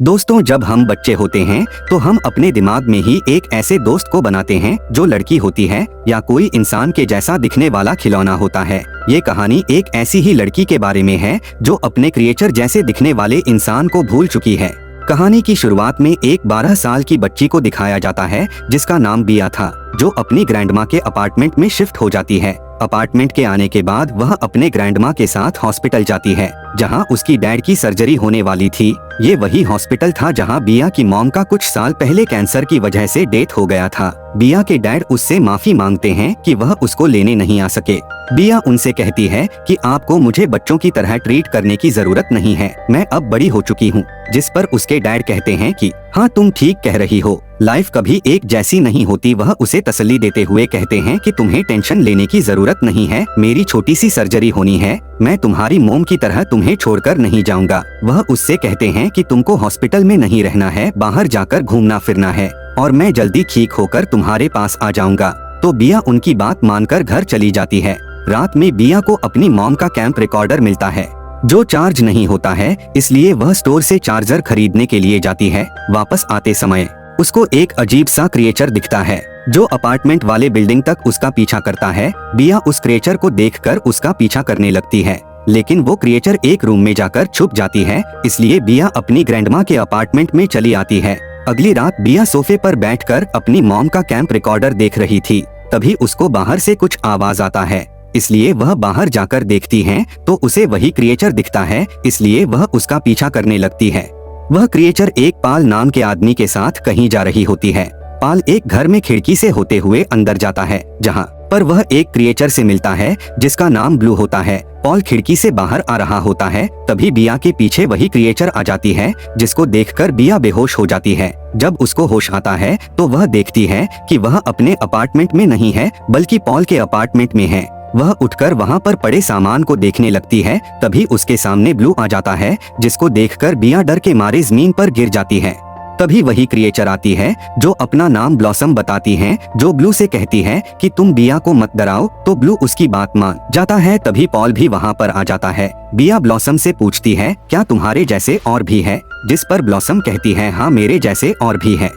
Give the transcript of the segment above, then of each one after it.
दोस्तों, जब हम बच्चे होते हैं तो हम अपने दिमाग में ही एक ऐसे दोस्त को बनाते हैं जो लड़की होती है या कोई इंसान के जैसा दिखने वाला खिलौना होता है। ये कहानी एक ऐसी ही लड़की के बारे में है जो अपने क्रिएचर जैसे दिखने वाले इंसान को भूल चुकी है। कहानी की शुरुआत में एक 12 साल की बच्ची को दिखाया जाता है जिसका नाम बिया था, जो अपनी ग्रैंडमा के अपार्टमेंट में शिफ्ट हो जाती है। अपार्टमेंट के आने के बाद वह अपने ग्रैंडमा के साथ हॉस्पिटल जाती है जहां उसकी डैड की सर्जरी होने वाली थी। ये वही हॉस्पिटल था जहां बिया की मॉम का कुछ साल पहले कैंसर की वजह से डेथ हो गया था। बिया के डैड उससे माफी मांगते हैं कि वह उसको लेने नहीं आ सके। बिया उनसे कहती है कि आपको मुझे बच्चों की तरह ट्रीट करने की जरूरत नहीं है, मैं अब बड़ी हो चुकी हूँ। जिस पर उसके डैड कहते हैं कि हाँ, तुम ठीक कह रही हो, लाइफ कभी एक जैसी नहीं होती। वह उसे तसल्ली देते हुए कहते हैं कि तुम्हें टेंशन लेने की जरूरत नहीं है, मेरी छोटी सी सर्जरी होनी है, मैं तुम्हारी मोम की तरह तुम्हें छोड़कर नहीं जाऊंगा। वह उससे कहते हैं कि तुमको हॉस्पिटल में नहीं रहना है, बाहर जाकर घूमना फिरना है और मैं जल्दी ठीक होकर तुम्हारे पास आ जाऊंगा। तो बिया उनकी बात मानकर घर चली जाती है। रात में बिया को अपनी मॉम का कैंप रिकॉर्डर मिलता है जो चार्ज नहीं होता है, इसलिए वह स्टोर से चार्जर खरीदने के लिए जाती है। वापस आते समय उसको एक अजीब सा क्रिएचर दिखता है जो अपार्टमेंट वाले बिल्डिंग तक उसका पीछा करता है। बिया उस क्रिएचर को देखकर उसका पीछा करने लगती है, लेकिन वो क्रिएचर एक रूम में जाकर छुप जाती है, इसलिए बिया अपनी ग्रैंडमा के अपार्टमेंट में चली आती है। अगली रात बिया सोफे पर बैठकर अपनी मॉम का कैंप रिकॉर्डर देख रही थी, तभी उसको बाहर से कुछ आवाज आता है, इसलिए वह बाहर जाकर देखती है तो उसे वही क्रिएचर दिखता है, इसलिए वह उसका पीछा करने लगती है। वह क्रिएचर एक पाल नाम के आदमी के साथ कहीं जा रही होती है। पाल एक घर में खिड़की से होते हुए अंदर जाता है जहां पर वह एक क्रिएचर से मिलता है जिसका नाम ब्लू होता है। पॉल खिड़की से बाहर आ रहा होता है, तभी बिया के पीछे वही क्रिएचर आ जाती है जिसको देखकर बिया बेहोश हो जाती है। जब उसको होश आता है तो वह देखती है कि वह अपने अपार्टमेंट में नहीं है बल्कि पॉल के अपार्टमेंट में है। वह उठकर वहां पर पड़े सामान को देखने लगती है, तभी उसके सामने ब्लू आ जाता है जिसको देखकर बिया डर के मारे जमीन पर गिर जाती है। तभी वही क्रिएचर आती है जो अपना नाम ब्लॉसम बताती है, जो ब्लू से कहती है कि तुम बिया को मत डराओ, तो ब्लू उसकी बात मान जाता है। तभी पॉल भी वहां पर आ जाता है। बिया ब्लॉसम से पूछती है क्या तुम्हारे जैसे और भी है, जिस पर ब्लॉसम कहती है हाँ, मेरे जैसे और भी है।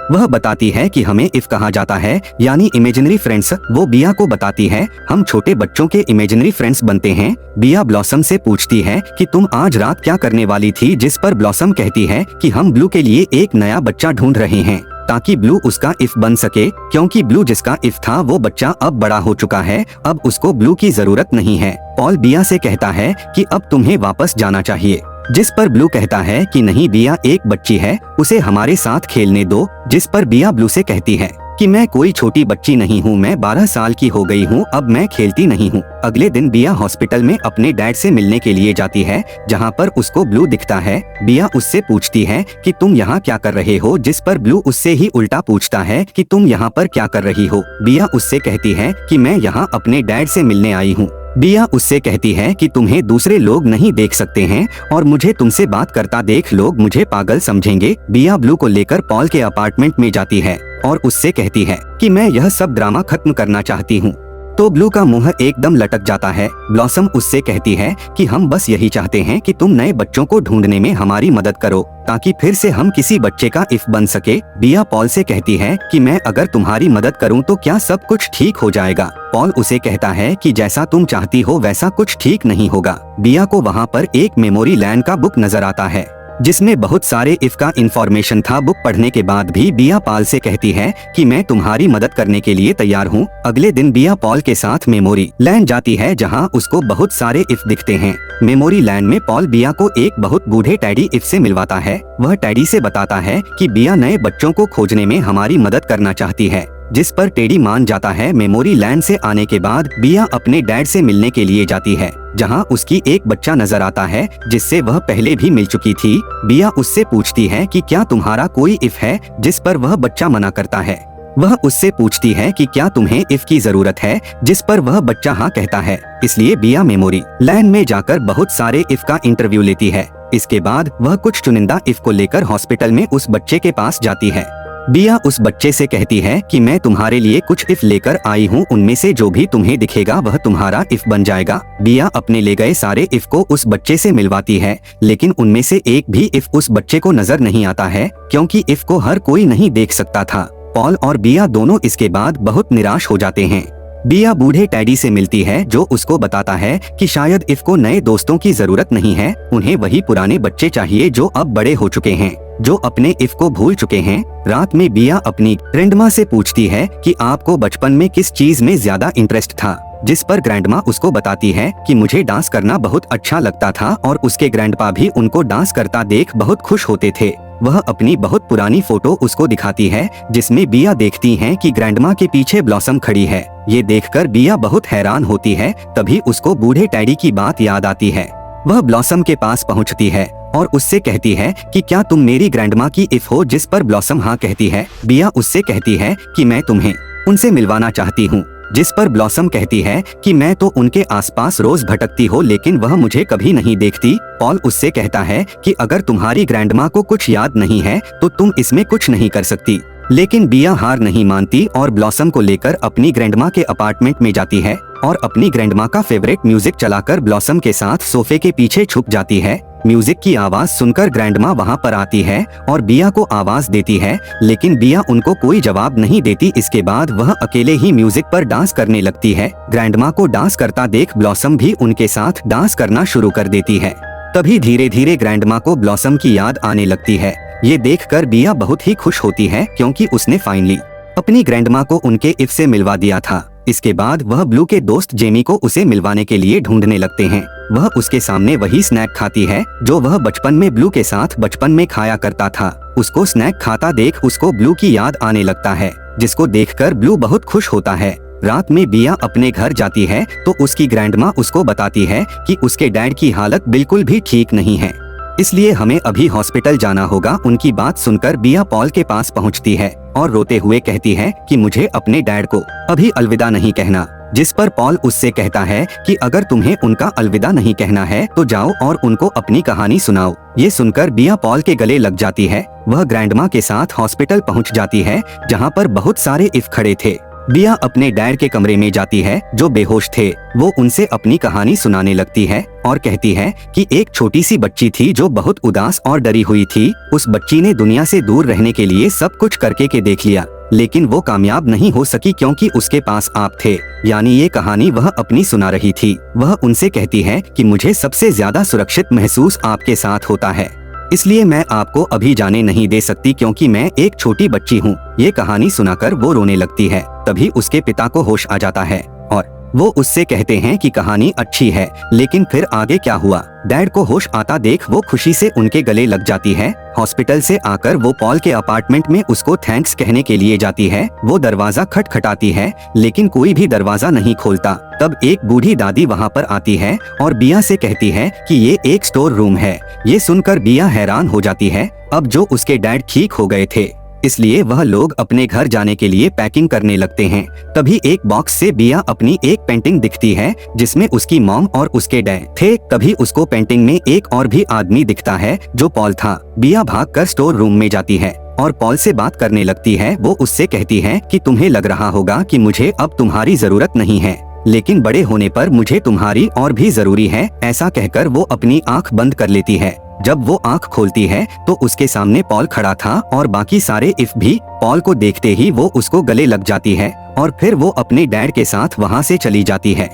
वह बताती है कि हमें इफ कहा जाता है, यानी इमेजिनरी फ्रेंड्स। वो बिया को बताती है हम छोटे बच्चों के इमेजिनरी फ्रेंड्स बनते हैं। बिया ब्लॉसम से पूछती है कि तुम आज रात क्या करने वाली थी, जिस पर ब्लॉसम कहती है कि हम ब्लू के लिए एक नया बच्चा ढूंढ रहे हैं ताकि ब्लू उसका इफ बन सके, क्योंकि ब्लू जिसका इफ था वो बच्चा अब बड़ा हो चुका है, अब उसको ब्लू की जरूरत नहीं है। पॉल बिया से कहता है कि अब तुम्हें वापस जाना चाहिए, जिस पर ब्लू कहता है कि नहीं, बिया एक बच्ची है, उसे हमारे साथ खेलने दो। जिस पर बिया ब्लू से कहती है कि मैं कोई छोटी बच्ची नहीं हूँ, मैं 12 साल की हो गई हूँ, अब मैं खेलती नहीं हूँ। अगले दिन बिया हॉस्पिटल में अपने डैड से मिलने के लिए जाती है जहाँ पर उसको ब्लू दिखता है। बिया उससे पूछती है कि तुम यहाँ क्या कर रहे हो, जिस पर ब्लू उससे ही उल्टा पूछता है कि तुम यहाँ पर क्या कर रही हो। बिया उससे कहती है कि मैं यहाँ अपने डैड से मिलने आई हूँ। बिया उससे कहती है कि तुम्हें दूसरे लोग नहीं देख सकते हैं और मुझे तुमसे बात करता देख लोग मुझे पागल समझेंगे। बिया ब्लू को लेकर पॉल के अपार्टमेंट में जाती है और उससे कहती है कि मैं यह सब ड्रामा खत्म करना चाहती हूँ। तो ब्लू का मुंह एकदम लटक जाता है। ब्लॉसम उससे कहती है कि हम बस यही चाहते हैं कि तुम नए बच्चों को ढूंढने में हमारी मदद करो ताकि फिर से हम किसी बच्चे का इफ बन सके। बिया पॉल से कहती है कि मैं अगर तुम्हारी मदद करूं तो क्या सब कुछ ठीक हो जाएगा। पॉल उसे कहता है कि जैसा तुम चाहती हो वैसा कुछ ठीक नहीं होगा। बिया को वहाँ पर एक मेमोरी लैंड का बुक नजर आता है जिसमें बहुत सारे इफ का इंफॉर्मेशन था। बुक पढ़ने के बाद भी बिया पॉल से कहती है कि मैं तुम्हारी मदद करने के लिए तैयार हूँ। अगले दिन बिया पॉल के साथ मेमोरी लैंड जाती है जहाँ उसको बहुत सारे इफ दिखते हैं। मेमोरी लैंड में पॉल बिया को एक बहुत बूढ़े टैडी इफ से मिलवाता है। वह टैडी से बताता है कि बिया नए बच्चों को खोजने में हमारी मदद करना चाहती है, जिस पर टेडी मान जाता है। मेमोरी लैंड से आने के बाद बिया अपने डैड से मिलने के लिए जाती है जहां उसकी एक बच्चा नजर आता है जिससे वह पहले भी मिल चुकी थी। बिया उससे पूछती है कि क्या तुम्हारा कोई इफ है, जिस पर वह बच्चा मना करता है। वह उससे पूछती है कि क्या तुम्हें इफ की जरूरत है, जिस पर वह बच्चा हाँ कहता है। इसलिए बिया मेमोरी लैंड में जाकर बहुत सारे इफ का इंटरव्यू लेती है। इसके बाद वह कुछ चुनिंदा इफ को लेकर हॉस्पिटल में उस बच्चे के पास जाती है। बिया उस बच्चे से कहती है कि मैं तुम्हारे लिए कुछ इफ लेकर आई हूँ, उनमें से जो भी तुम्हें दिखेगा वह तुम्हारा इफ बन जाएगा। बिया अपने ले गए सारे इफ को उस बच्चे से मिलवाती है, लेकिन उनमें से एक भी इफ उस बच्चे को नजर नहीं आता है, क्योंकि इफ को हर कोई नहीं देख सकता था। पॉल और बिया दोनों इसके बाद बहुत निराश हो जाते हैं। बिया बूढ़े टैडी से मिलती है, जो उसको बताता है कि शायद इफ को नए दोस्तों की जरूरत नहीं है, उन्हें वही पुराने बच्चे चाहिए जो अब बड़े हो चुके हैं, जो अपने इफ को भूल चुके हैं। रात में बिया अपनी ग्रैंडमा से पूछती है कि आपको बचपन में किस चीज में ज्यादा इंटरेस्ट था, जिस पर ग्रैंडमा उसको बताती है कि मुझे डांस करना बहुत अच्छा लगता था और उसके ग्रैंडपा भी उनको डांस करता देख बहुत खुश होते थे। वह अपनी बहुत पुरानी फोटो उसको दिखाती है, जिसमें बिया देखती है कि ग्रैंडमा के पीछे ब्लॉसम खड़ी है। ये देखकर बिया बहुत हैरान होती है। तभी उसको बूढ़े टैडी की बात याद आती है। वह ब्लॉसम के पास पहुंचती है और उससे कहती है कि क्या तुम मेरी ग्रैंडमा की इफ हो, जिस पर ब्लॉसम हाँ कहती है। बिया उससे कहती है कि मैं तुम्हें उनसे मिलवाना चाहती हूँ, जिस पर ब्लॉसम कहती है कि मैं तो उनके आसपास रोज भटकती हो, लेकिन वह मुझे कभी नहीं देखती। पॉल उससे कहता है कि अगर तुम्हारी ग्रैंडमा को कुछ याद नहीं है तो तुम इसमें कुछ नहीं कर सकती। लेकिन बिया हार नहीं मानती और ब्लॉसम को लेकर अपनी ग्रैंडमा के अपार्टमेंट में जाती है और अपनी ग्रैंडमा का फेवरेट म्यूजिक चलाकर ब्लॉसम के साथ सोफे के पीछे छुप जाती है। म्यूजिक की आवाज सुनकर ग्रैंडमा वहां पर आती है और बिया को आवाज देती है, लेकिन बिया उनको कोई जवाब नहीं देती। इसके बाद वह अकेले ही म्यूजिक पर डांस करने लगती है। ग्रैंडमा को डांस करता देख ब्लॉसम भी उनके साथ डांस करना शुरू कर देती है। तभी धीरे धीरे ग्रैंडमा को ब्लॉसम की याद आने लगती है। ये देखकर बिया बहुत ही खुश होती है, क्योंकि उसने फाइनली अपनी ग्रैंडमा को उनके इफ से मिलवा दिया था। इसके बाद वह ब्लू के दोस्त जेमी को उसे मिलवाने के लिए ढूंढने लगते हैं। वह उसके सामने वही स्नैक खाती है जो वह बचपन में ब्लू के साथ बचपन में खाया करता था। उसको स्नैक खाता देख उसको ब्लू की याद आने लगता है, जिसको देखकर ब्लू बहुत खुश होता है। रात में बिया अपने घर जाती है तो उसकी ग्रैंडमा उसको बताती है कि उसके डैड की हालत बिल्कुल भी ठीक नहीं है, इसलिए हमें अभी हॉस्पिटल जाना होगा। उनकी बात सुनकर बिया पॉल के पास पहुंचती है और रोते हुए कहती है कि मुझे अपने डैड को अभी अलविदा नहीं कहना, जिस पर पॉल उससे कहता है कि अगर तुम्हें उनका अलविदा नहीं कहना है तो जाओ और उनको अपनी कहानी सुनाओ। ये सुनकर बिया पॉल के गले लग जाती है। वह ग्रैंडमा के साथ हॉस्पिटल पहुंच जाती है, जहां पर बहुत सारे इफ खड़े थे। बिया अपने डैड के कमरे में जाती है जो बेहोश थे। वो उनसे अपनी कहानी सुनाने लगती है और कहती है कि एक छोटी सी बच्ची थी जो बहुत उदास और डरी हुई थी। उस बच्ची ने दुनिया से दूर रहने के लिए सब कुछ करके के देख लिया, लेकिन वो कामयाब नहीं हो सकी क्योंकि उसके पास आप थे। यानी ये कहानी वह अपनी सुना रही थी। वह उनसे कहती है कि मुझे सबसे ज्यादा सुरक्षित महसूस आपके साथ होता है, इसलिए मैं आपको अभी जाने नहीं दे सकती क्योंकि मैं एक छोटी बच्ची हूँ। ये कहानी सुनाकर वो रोने लगती है। तभी उसके पिता को होश आ जाता है और वो उससे कहते हैं कि कहानी अच्छी है, लेकिन फिर आगे क्या हुआ। डैड को होश आता देख वो खुशी से उनके गले लग जाती है। हॉस्पिटल से आकर वो पॉल के अपार्टमेंट में उसको थैंक्स कहने के लिए जाती है। वो दरवाजा खटखटाती है, लेकिन कोई भी दरवाजा नहीं खोलता। तब एक बूढ़ी दादी वहाँ पर आती है और बिया से कहती है कि ये एक स्टोर रूम है। ये सुनकर बिया हैरान हो जाती है। अब जो उसके डैड ठीक हो गए थे, इसलिए वह लोग अपने घर जाने के लिए पैकिंग करने लगते हैं। तभी एक बॉक्स से बिया अपनी एक पेंटिंग दिखती है जिसमें उसकी मॉम और उसके डैड थे। तभी उसको पेंटिंग में एक और भी आदमी दिखता है जो पॉल था। बिया भागकर स्टोर रूम में जाती है और पॉल से बात करने लगती है। वो उससे कहती है कि तुम्हें लग रहा होगा कि मुझे अब तुम्हारी जरूरत नहीं है, लेकिन बड़े होने पर मुझे तुम्हारी और भी जरूरी है। ऐसा कहकर वो अपनी आंख बंद कर लेती है। जब वो आंख खोलती है तो उसके सामने पॉल खड़ा था और बाकी सारे इफ भी। पॉल को देखते ही वो उसको गले लग जाती है और फिर वो अपने डैड के साथ वहाँ से चली जाती है।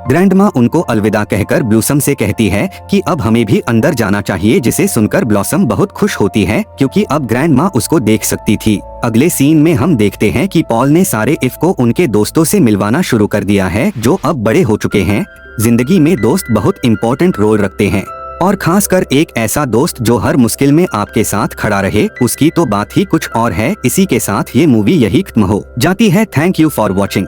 ग्रैंडमा उनको अलविदा कहकर ब्लॉसम से कहती है कि अब हमें भी अंदर जाना चाहिए, जिसे सुनकर ब्लॉसम बहुत खुश होती है क्योंकि अब ग्रैंडमा उसको देख सकती थी। अगले सीन में हम देखते हैं कि पॉल ने सारे इफ को उनके दोस्तों से मिलवाना शुरू कर दिया है जो अब बड़े हो चुके हैं। जिंदगी में दोस्त बहुत इम्पोर्टेंट रोल रखते हैं और खासकर एक ऐसा दोस्त जो हर मुश्किल में आपके साथ खड़ा रहे, उसकी तो बात ही कुछ और है। इसी के साथ ये मूवी यही खत्म हो जाती है। Thank you for watching.